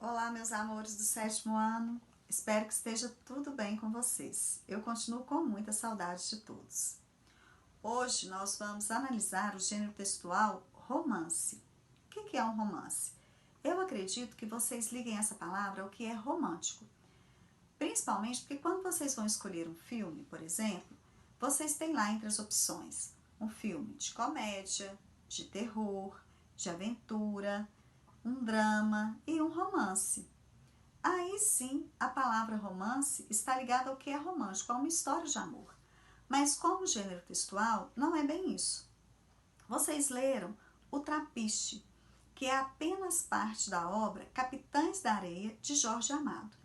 Olá, meus amores do sétimo ano. Espero que esteja tudo bem com vocês. Eu continuo com muita saudade de todos. Hoje nós vamos analisar o gênero textual romance. O que é um romance? Eu acredito que vocês liguem essa palavra ao que é romântico. Principalmente porque quando vocês vão escolher um filme, por exemplo, vocês têm lá entre as opções um filme de comédia, de terror, de aventura, um drama e um romance. Aí sim, a palavra romance está ligada ao que é romântico, a uma história de amor. Mas como gênero textual, não é bem isso. Vocês leram O Trapiche, que é apenas parte da obra Capitães da Areia, de Jorge Amado.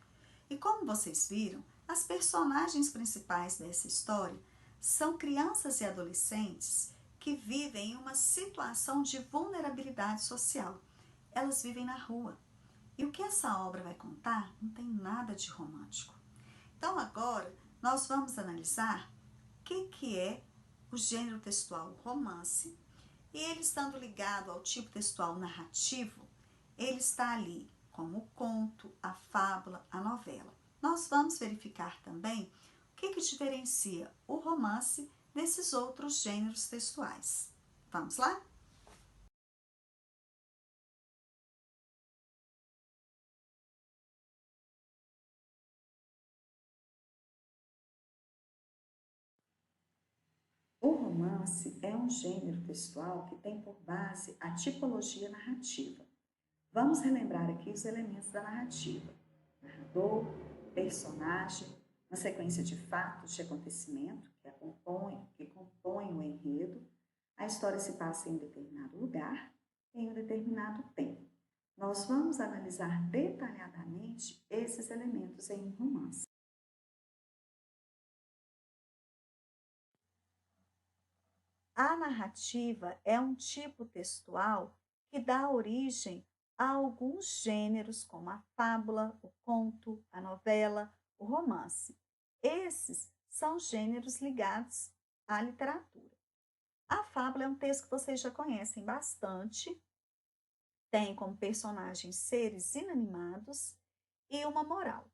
E como vocês viram, as personagens principais dessa história são crianças e adolescentes que vivem em uma situação de vulnerabilidade social. Elas vivem na rua. E o que essa obra vai contar não tem nada de romântico. Então agora nós vamos analisar o que é o gênero textual romance, e ele estando ligado ao tipo textual narrativo, ele está ali como o conto, a fábula, a novela. Nós vamos verificar também o que diferencia o romance desses outros gêneros textuais. Vamos lá? O romance é um gênero textual que tem por base a tipologia narrativa. Vamos relembrar aqui os elementos da narrativa: narrador, personagem, uma sequência de fatos, de acontecimento que compõem o enredo. A história se passa em um determinado lugar, em um determinado tempo. Nós vamos analisar detalhadamente esses elementos em um romance. A narrativa é um tipo textual que dá origem a alguns gêneros, como a fábula, o conto, a novela, o romance. Esses são gêneros ligados à literatura. A fábula é um texto que vocês já conhecem bastante, tem como personagens seres inanimados e uma moral.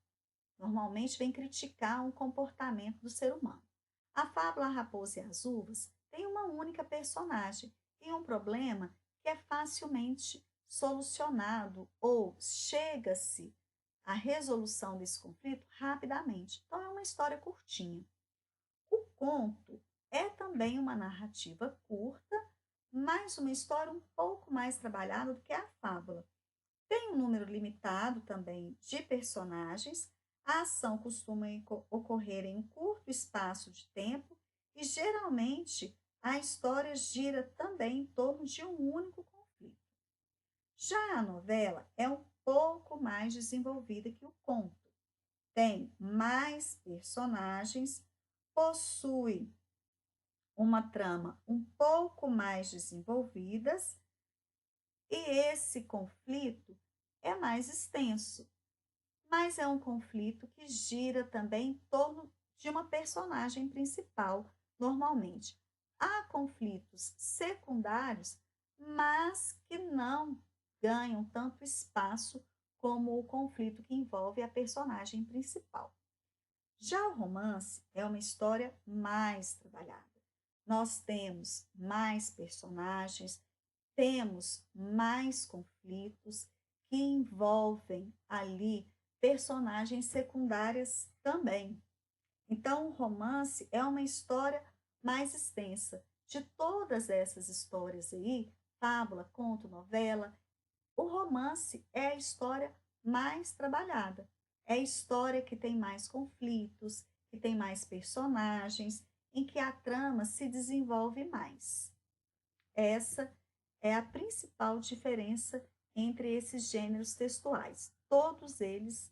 Normalmente vem criticar um comportamento do ser humano. A fábula A Raposa e as Uvas tem uma única personagem e um problema que é facilmente solucionado ou chega-se à resolução desse conflito rapidamente. Então é uma história curtinha. O conto é também uma narrativa curta, mas uma história um pouco mais trabalhada do que a fábula. Tem um número limitado também de personagens, a ação costuma ocorrer em um curto espaço de tempo e geralmente a história gira também em torno de um único conflito. Já a novela é um pouco mais desenvolvida que o conto. Tem mais personagens, possui uma trama um pouco mais desenvolvidas e esse conflito é mais extenso, mas é um conflito que gira também em torno de uma personagem principal, normalmente. Há conflitos secundários, mas que não ganham tanto espaço como o conflito que envolve a personagem principal. Já o romance é uma história mais trabalhada. Nós temos mais personagens, temos mais conflitos que envolvem ali personagens secundárias também. Então, o romance é uma história mais extensa. De todas essas histórias aí, fábula, conto, novela, o romance é a história mais trabalhada. É a história que tem mais conflitos, que tem mais personagens, em que a trama se desenvolve mais. Essa é a principal diferença entre esses gêneros textuais, todos eles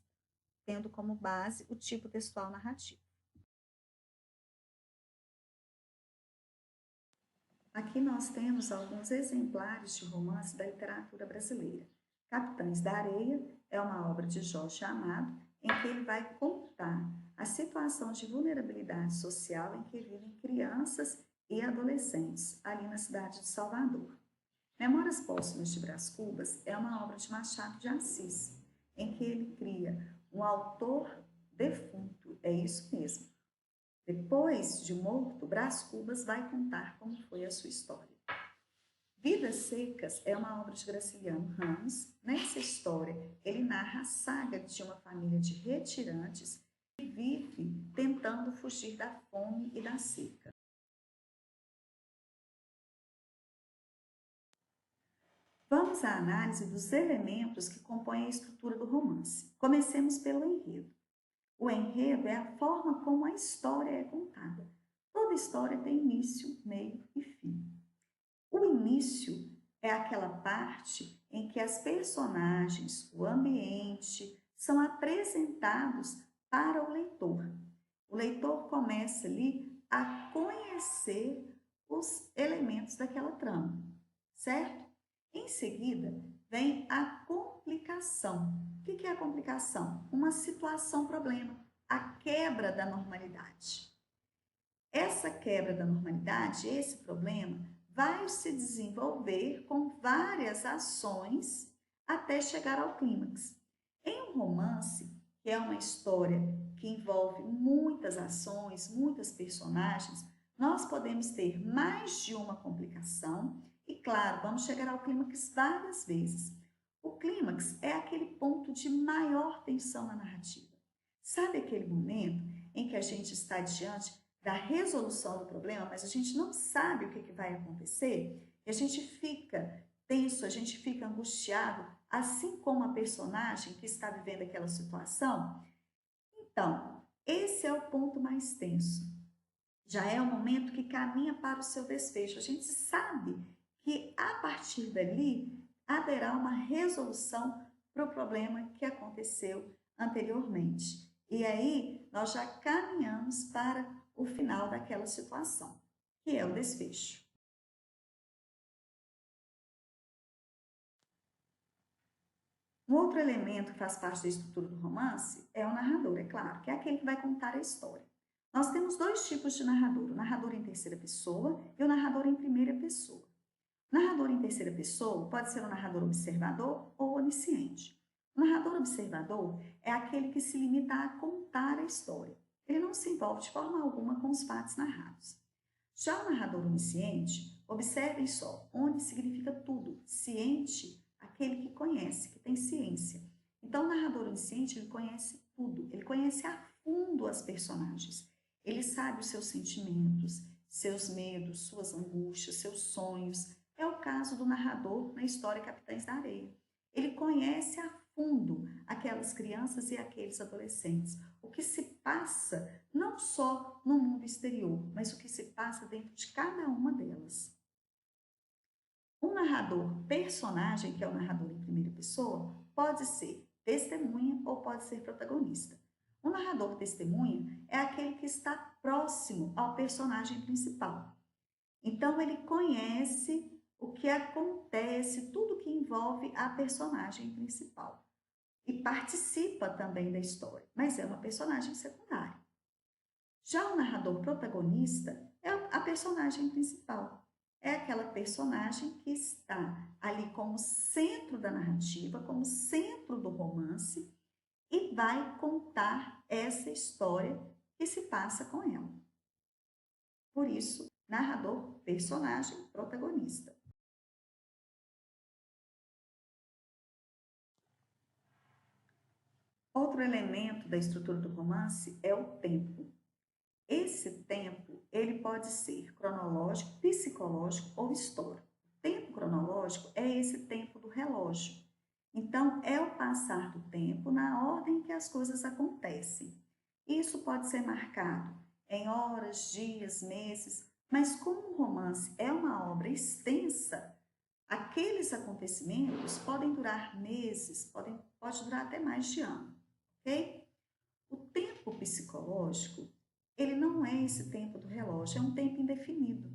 tendo como base o tipo textual narrativo. Aqui nós temos alguns exemplares de romance da literatura brasileira. Capitães da Areia é uma obra de Jorge Amado, em que ele vai contar a situação de vulnerabilidade social em que vivem crianças e adolescentes ali na cidade de Salvador. Memórias Póstumas de Brás Cubas é uma obra de Machado de Assis, em que ele cria um autor defunto, é isso mesmo. Depois de morto, Brás Cubas vai contar como foi a sua história. Vidas Secas é uma obra de Graciliano Ramos. Nessa história, ele narra a saga de uma família de retirantes que vive tentando fugir da fome e da seca. Vamos à análise dos elementos que compõem a estrutura do romance. Comecemos pelo enredo. O enredo é a forma como a história é contada. Toda história tem início, meio e fim. O início é aquela parte em que as personagens, o ambiente, são apresentados para o leitor. O leitor começa ali a conhecer os elementos daquela trama, certo? Em seguida, vem a complicação. O que é a complicação? Uma situação, problema, a quebra da normalidade. Essa quebra da normalidade, esse problema, vai se desenvolver com várias ações até chegar ao clímax. Em um romance, que é uma história que envolve muitas ações, muitas personagens, nós podemos ter mais de uma complicação e, claro, vamos chegar ao clímax várias vezes. O clímax é aquele ponto de maior tensão na narrativa. Sabe aquele momento em que a gente está diante da resolução do problema, mas a gente não sabe o que vai acontecer, e a gente fica tenso, a gente fica angustiado, assim como a personagem que está vivendo aquela situação? Então, esse é o ponto mais tenso. Já é o momento que caminha para o seu desfecho. A gente sabe que a partir dali haverá uma resolução para o problema que aconteceu anteriormente. E aí nós já caminhamos para o final daquela situação, que é o desfecho. Um outro elemento que faz parte da estrutura do romance é o narrador, é claro, que é aquele que vai contar a história. Nós temos dois tipos de narrador, o narrador em terceira pessoa e o narrador em primeira pessoa. O narrador em terceira pessoa pode ser um narrador observador ou onisciente. O narrador observador é aquele que se limita a contar a história. Ele não se envolve de forma alguma com os fatos narrados. Já o narrador onisciente, observem só, onde significa tudo, ciente, aquele que conhece, que tem ciência. Então, o narrador onisciente, ele conhece tudo, ele conhece a fundo as personagens. Ele sabe os seus sentimentos, seus medos, suas angústias, seus sonhos. É o caso do narrador na história Capitães da Areia. Ele conhece a fundo aquelas crianças e aqueles adolescentes. O que se passa não só no mundo exterior, mas o que se passa dentro de cada uma delas. Um narrador personagem, que é o narrador em primeira pessoa, pode ser testemunha ou pode ser protagonista. O narrador testemunha é aquele que está próximo ao personagem principal. Então, ele conhece o que acontece, tudo que envolve a personagem principal. E participa também da história, mas é uma personagem secundária. Já o narrador protagonista é a personagem principal. É aquela personagem que está ali como centro da narrativa, como centro do romance e vai contar essa história que se passa com ela. Por isso, narrador, personagem, protagonista. Outro elemento da estrutura do romance é o tempo. Esse tempo, ele pode ser cronológico, psicológico ou histórico. O tempo cronológico é esse tempo do relógio. Então, é o passar do tempo na ordem que as coisas acontecem. Isso pode ser marcado em horas, dias, meses, mas como o romance é uma obra extensa, aqueles acontecimentos podem durar meses, pode durar até mais de ano, ok? O tempo psicológico, ele não é esse tempo do relógio, é um tempo indefinido.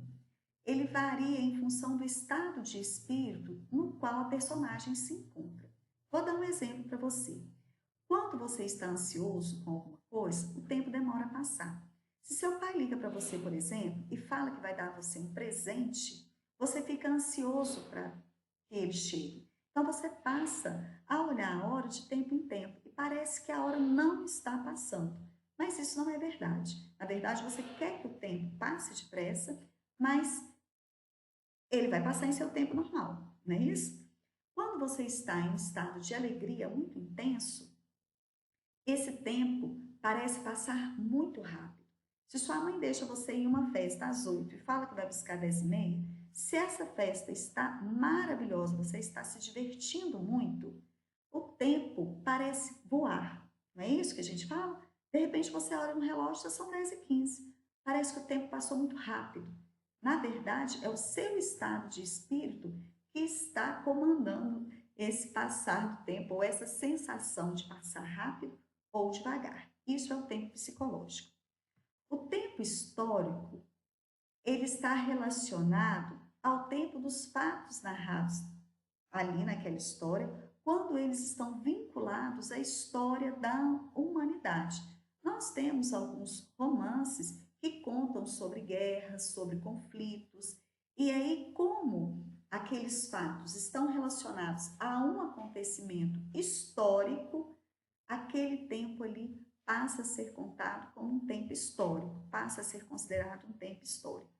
Ele varia em função do estado de espírito no qual a personagem se encontra. Vou dar um exemplo para você. Quando você está ansioso com alguma coisa, o tempo demora a passar. Se seu pai liga para você, por exemplo, e fala que vai dar a você um presente, você fica ansioso para que ele chegue. Então você passa a olhar a hora de tempo em tempo e parece que a hora não está passando. Mas isso não é verdade. Na verdade, você quer que o tempo passe depressa, mas ele vai passar em seu tempo normal, não é isso? Quando você está em um estado de alegria muito intenso, esse tempo parece passar muito rápido. Se sua mãe deixa você ir em uma festa às 8 e fala que vai buscar 10h30, se essa festa está maravilhosa, você está se divertindo muito, o tempo parece voar. Não é isso que a gente fala? De repente você olha no relógio, já são 10h15. Parece que o tempo passou muito rápido. Na verdade, é o seu estado de espírito que está comandando esse passar do tempo, ou essa sensação de passar rápido ou devagar. Isso é o tempo psicológico. O tempo histórico, ele está relacionado ao tempo dos fatos narrados ali naquela história, quando eles estão vinculados à história da humanidade. Nós temos alguns romances que contam sobre guerras, sobre conflitos, e aí como aqueles fatos estão relacionados a um acontecimento histórico, aquele tempo ali passa a ser contado como um tempo histórico, passa a ser considerado um tempo histórico.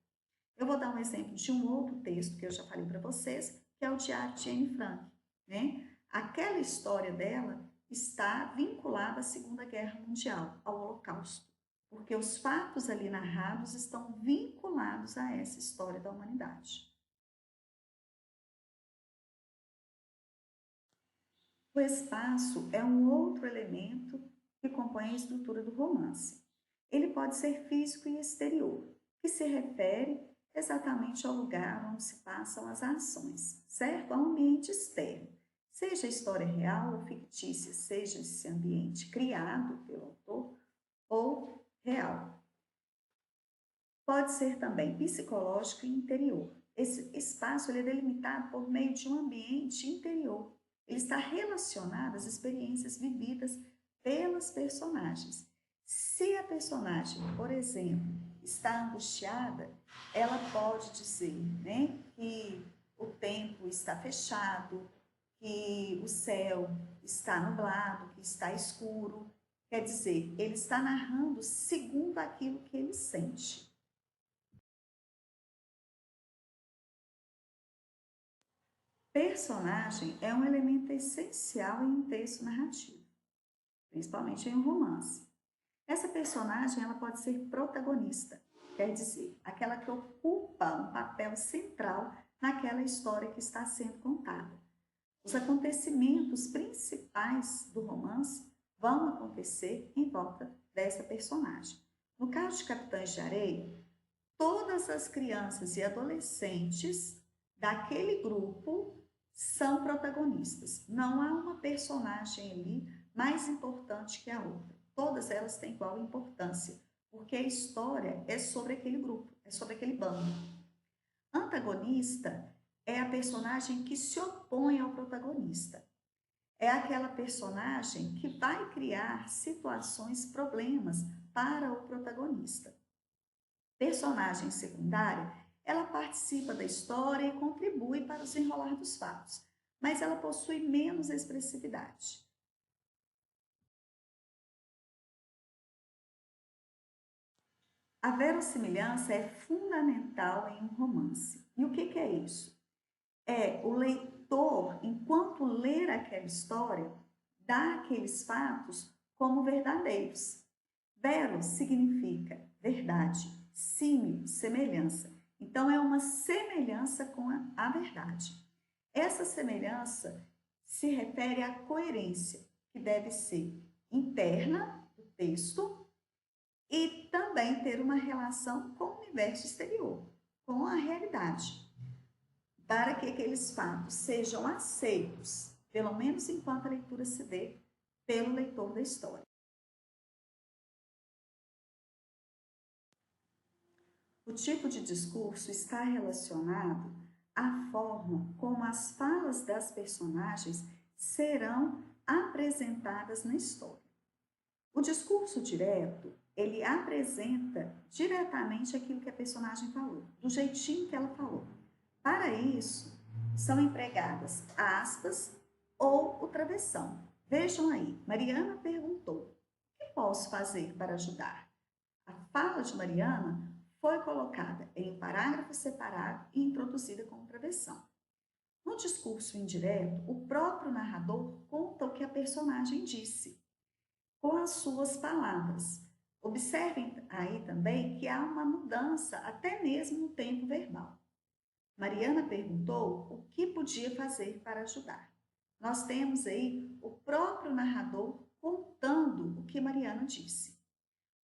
Eu vou dar um exemplo de um outro texto que eu já falei para vocês, que é o Diário de Anne Frank, né? Aquela história dela está vinculada à Segunda Guerra Mundial, ao Holocausto, porque os fatos ali narrados estão vinculados a essa história da humanidade. O espaço é um outro elemento que compõe a estrutura do romance. Ele pode ser físico e exterior, que se refere exatamente ao lugar onde se passam as ações, certo? Ao ambiente externo. Seja a história real ou fictícia, seja esse ambiente criado pelo autor ou real. Pode ser também psicológico e interior. Esse espaço ele é delimitado por meio de um ambiente interior. Ele está relacionado às experiências vividas pelas personagens. Se a personagem, por exemplo, está angustiada, ela pode dizer, né, que o tempo está fechado, que o céu está nublado, que está escuro. Quer dizer, ele está narrando segundo aquilo que ele sente. Personagem é um elemento essencial em um texto narrativo, principalmente em um romance. Essa personagem ela pode ser protagonista, quer dizer, aquela que ocupa um papel central naquela história que está sendo contada. Os acontecimentos principais do romance vão acontecer em volta dessa personagem. No caso de Capitães de Areia, todas as crianças e adolescentes daquele grupo são protagonistas. Não há uma personagem ali mais importante que a outra. Todas elas têm igual importância, porque a história é sobre aquele grupo, é sobre aquele bando. Antagonista é a personagem que se opõe ao protagonista. É aquela personagem que vai criar situações, problemas para o protagonista. Personagem secundária, ela participa da história e contribui para o desenrolar dos fatos, mas ela possui menos expressividade. A verossimilhança é fundamental em um romance. E o que é isso? É o leitor, enquanto ler aquela história, dá aqueles fatos como verdadeiros. Vero significa verdade, símil, semelhança. Então, é uma semelhança com a verdade. Essa semelhança se refere à coerência, que deve ser interna do texto e também ter uma relação com o universo exterior, com a realidade, para que aqueles fatos sejam aceitos, pelo menos enquanto a leitura se dê pelo leitor da história. O tipo de discurso está relacionado à forma como as falas das personagens serão apresentadas na história. O discurso direto, ele apresenta diretamente aquilo que a personagem falou, do jeitinho que ela falou. Para isso, são empregadas aspas ou o travessão. Vejam aí, Mariana perguntou: o que posso fazer para ajudar? A fala de Mariana foi colocada em um parágrafo separado e introduzida com travessão. No discurso indireto, o próprio narrador conta o que a personagem disse, com as suas palavras. Observem aí também que há uma mudança até mesmo no tempo verbal. Mariana perguntou o que podia fazer para ajudar. Nós temos aí o próprio narrador contando o que Mariana disse.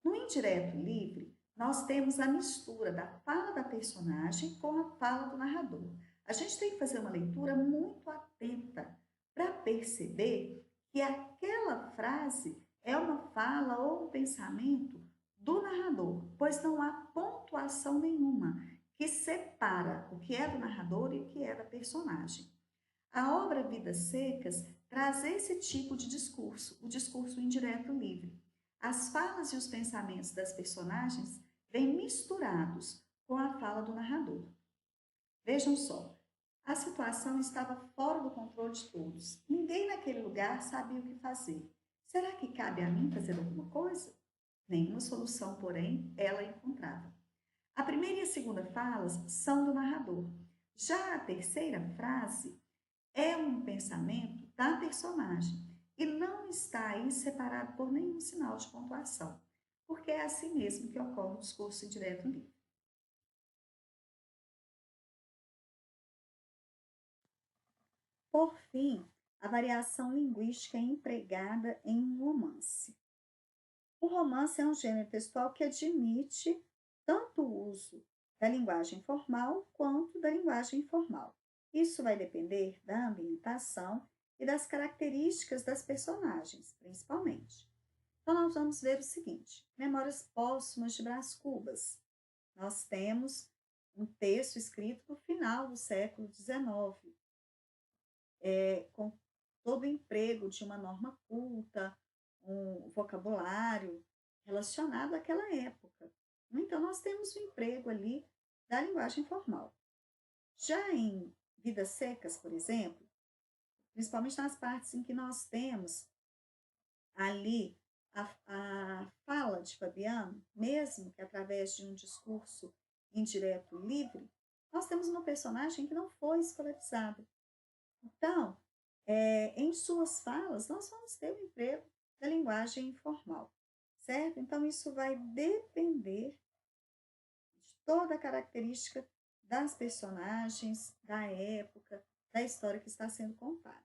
No indireto livre, nós temos a mistura da fala da personagem com a fala do narrador. A gente tem que fazer uma leitura muito atenta para perceber que aquela frase é uma fala ou um pensamento do narrador, pois não há pontuação nenhuma que separa o que é do narrador e o que é da personagem. A obra Vidas Secas traz esse tipo de discurso, o discurso indireto livre. As falas e os pensamentos das personagens vêm misturados com a fala do narrador. Vejam só, a situação estava fora do controle de todos. Ninguém naquele lugar sabia o que fazer. Será que cabe a mim fazer alguma coisa? Nenhuma solução, porém, ela encontrava. A primeira e a segunda falas são do narrador. Já a terceira frase é um pensamento da personagem e não está aí separado por nenhum sinal de pontuação, porque é assim mesmo que ocorre o discurso indireto livre. Por fim, a variação linguística é empregada em um romance. O romance é um gênero textual que admite tanto o uso da linguagem formal quanto da linguagem informal. Isso vai depender da ambientação e das características das personagens, principalmente. Então, nós vamos ver o seguinte: Memórias Póstumas de Brás Cubas. Nós temos um texto escrito no final do século XIX, com todo o emprego de uma norma culta, um vocabulário relacionado àquela época. Então, nós temos o emprego ali da linguagem formal. Já em Vidas Secas, por exemplo, principalmente nas partes em que nós temos ali a fala de Fabiano, mesmo que através de um discurso indireto livre, nós temos uma personagem que não foi escolarizada. Então, em suas falas, nós vamos ter o emprego da linguagem informal, certo? Então, isso vai depender de toda a característica das personagens, da época, da história que está sendo contada.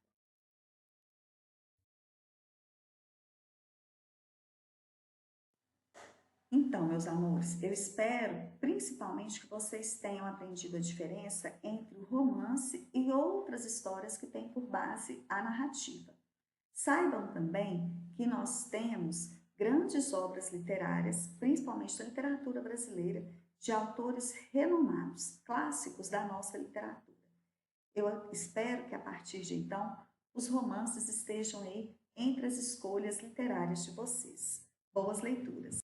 Então, meus amores, eu espero principalmente que vocês tenham aprendido a diferença entre o romance e outras histórias que têm por base a narrativa. Saibam também que nós temos grandes obras literárias, principalmente da literatura brasileira, de autores renomados, clássicos da nossa literatura. Eu espero que a partir de então os romances estejam aí entre as escolhas literárias de vocês. Boas leituras!